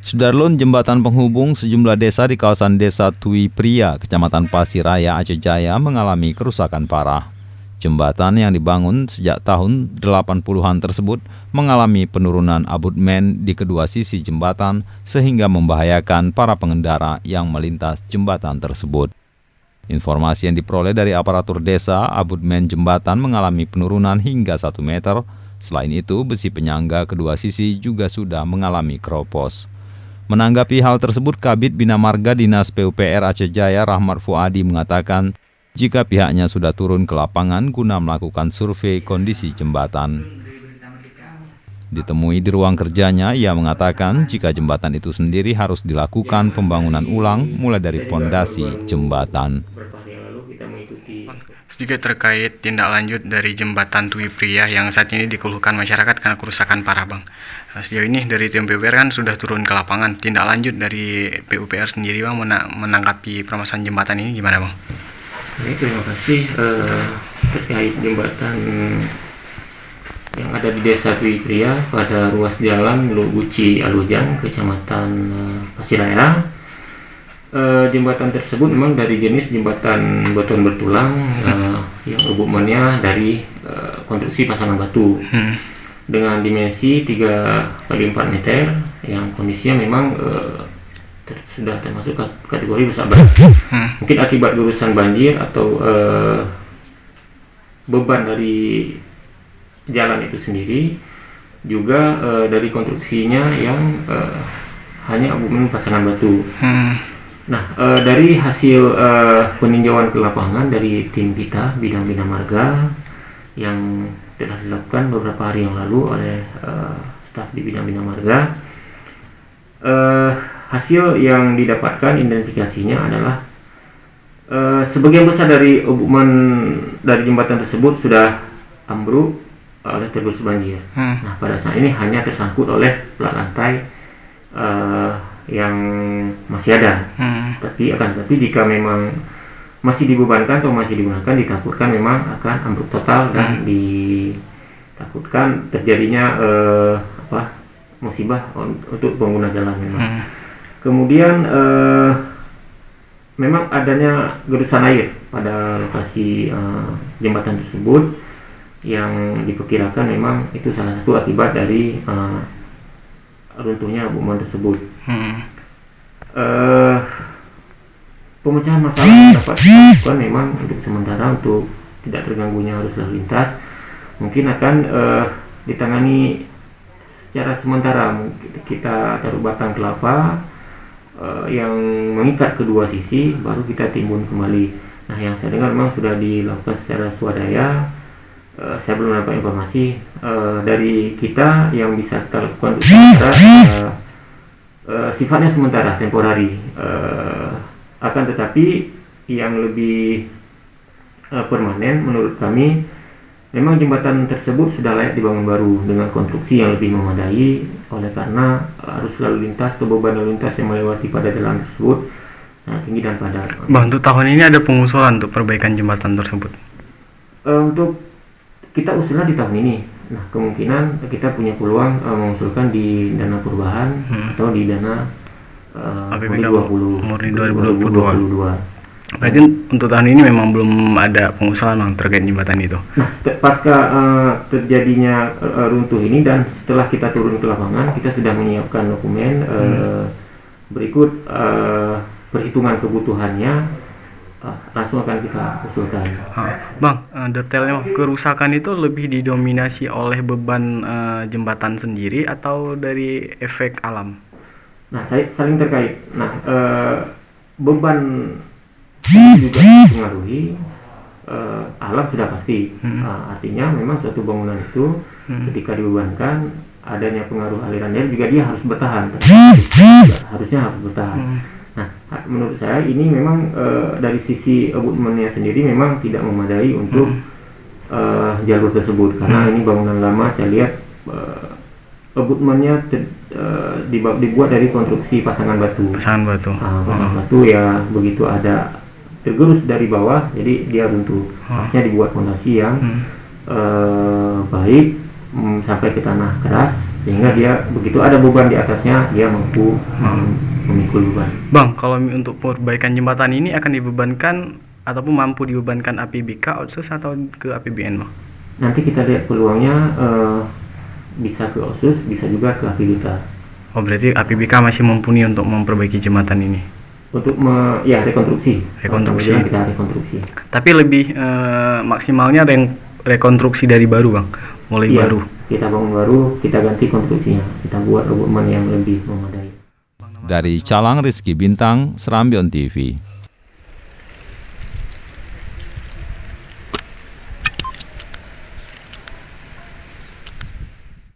Sudarlun, jembatan penghubung sejumlah desa di kawasan Desa Tui Pria, Kecamatan Pasiraya, Aceh Jaya mengalami kerusakan parah. Jembatan yang dibangun sejak tahun 80-an tersebut mengalami penurunan abutmen di kedua sisi jembatan sehingga membahayakan para pengendara yang melintas jembatan tersebut. Informasi yang diperoleh dari aparatur desa, abutmen jembatan mengalami penurunan hingga 1 meter. Selain itu, besi penyangga kedua sisi juga sudah mengalami keropos. Menanggapi hal tersebut, Kabid Bina Marga Dinas PUPR Aceh Jaya Rahmat Fuadi mengatakan jika pihaknya sudah turun ke lapangan guna melakukan survei kondisi jembatan. Ditemui di ruang kerjanya, ia mengatakan jika jembatan itu sendiri harus dilakukan pembangunan ulang mulai dari pondasi jembatan. Sedikit terkait tindak lanjut dari jembatan Tui Pria yang saat ini dikeluhkan masyarakat karena kerusakan parah, Bang. Sejauh ini dari tim PUPR kan sudah turun ke lapangan. Tindak lanjut dari PUPR sendiri, Bang, menanggapi permasalahan jembatan ini gimana, Bang? Terima kasih. Terkait jembatan yang ada di Desa Tui Pria pada ruas jalan Luk Guci Alujang, Kecamatan Pasiraya. Jembatan tersebut memang dari jenis jembatan beton bertulang yang abutmennya dari konstruksi pasangan batu dengan dimensi 3x4 meter yang kondisinya memang sudah termasuk kategori rusak berat. Mungkin akibat gurusan banjir atau beban dari jalan itu sendiri, juga dari konstruksinya yang hanya abutmen pasangan batu. Nah, dari hasil peninjauan ke lapangan dari tim kita Bidang Bina Marga yang telah dilakukan beberapa hari yang lalu oleh staf di Bidang Bina Marga, hasil yang didapatkan identifikasinya adalah sebagian besar dari abutmen dari jembatan tersebut sudah ambruk oleh tergerus banjir. Nah, pada saat ini hanya tersangkut oleh plat lantai yang masih ada. Tapi jika memang masih dibebankan atau masih digunakan, ditakutkan memang akan ambruk total dan ditakutkan terjadinya musibah untuk pengguna jalan memang. Kemudian memang adanya gerusan air pada lokasi jembatan tersebut yang diperkirakan memang itu salah satu akibat dari runtuhnya abutmen tersebut. Pemecahan masalah yang dapat dilakukan memang untuk sementara untuk tidak terganggunya arus lalu lintas mungkin akan ditangani secara sementara. Kita taruh batang kelapa yang mengikat kedua sisi, baru kita timbun kembali. Nah, yang saya dengar memang sudah dilakukan secara swadaya. Saya belum dapat informasi dari kita yang bisa kita lakukan untuk sementara, sifatnya sementara, temporari. Akan tetapi yang lebih permanen menurut kami, memang jembatan tersebut sudah layak dibangun baru dengan konstruksi yang lebih memadai, oleh karena arus lalu lintas atau beban lalu lintas yang melewati pada jalan tersebut tinggi dan padat. Bang, untuk tahun ini ada pengusulan untuk perbaikan jembatan tersebut? Untuk kita usulnya di tahun ini. Nah, kemungkinan kita punya peluang mengusulkan di dana perubahan atau di dana APBD 2022. Berarti untuk tahun ini memang belum ada pengusulan terkait jembatan itu. Nah, pasca terjadinya runtuh ini dan setelah kita turun ke lapangan, kita sudah menyiapkan dokumen berikut perhitungan kebutuhannya. Langsung akan kita usulkan. Bang, detailnya kerusakan itu lebih didominasi oleh beban jembatan sendiri atau dari efek alam? Nah, saling terkait. Nah, beban juga mempengaruhi, alam sudah pasti. Artinya memang suatu bangunan itu ketika dibebankan, adanya pengaruh aliran air juga dia harus bertahan. Harusnya harus bertahan. Nah, menurut saya ini memang dari sisi abutmennya sendiri memang tidak memadai untuk jalur tersebut, karena ini bangunan lama. Saya lihat abutmennya dibuat dari konstruksi pasangan batu. Pasangan batu ya, begitu ada tergerus dari bawah, jadi dia runtuh. Harusnya dibuat fondasi yang baik sampai ke tanah keras sehingga dia begitu ada beban di atasnya dia mampu memikul beban. Bang, kalau untuk perbaikan jembatan ini akan dibebankan ataupun mampu dibebankan APBK outsource atau ke APBN, Bang? Nanti kita lihat peluangnya, bisa ke OSUS, bisa juga ke APBK. Oh, berarti APBK masih mumpuni untuk memperbaiki jembatan ini. Untuk rekonstruksi. Rekonstruksi. Kita rekonstruksi. Tapi lebih maksimalnya rekonstruksi dari baru, Bang. Mulai Iya, baru. kita bangun baru, kita ganti konstruksinya, kita buat abutmen yang lebih memadai. Dari Calang, Rizky Bintang, Serambion TV.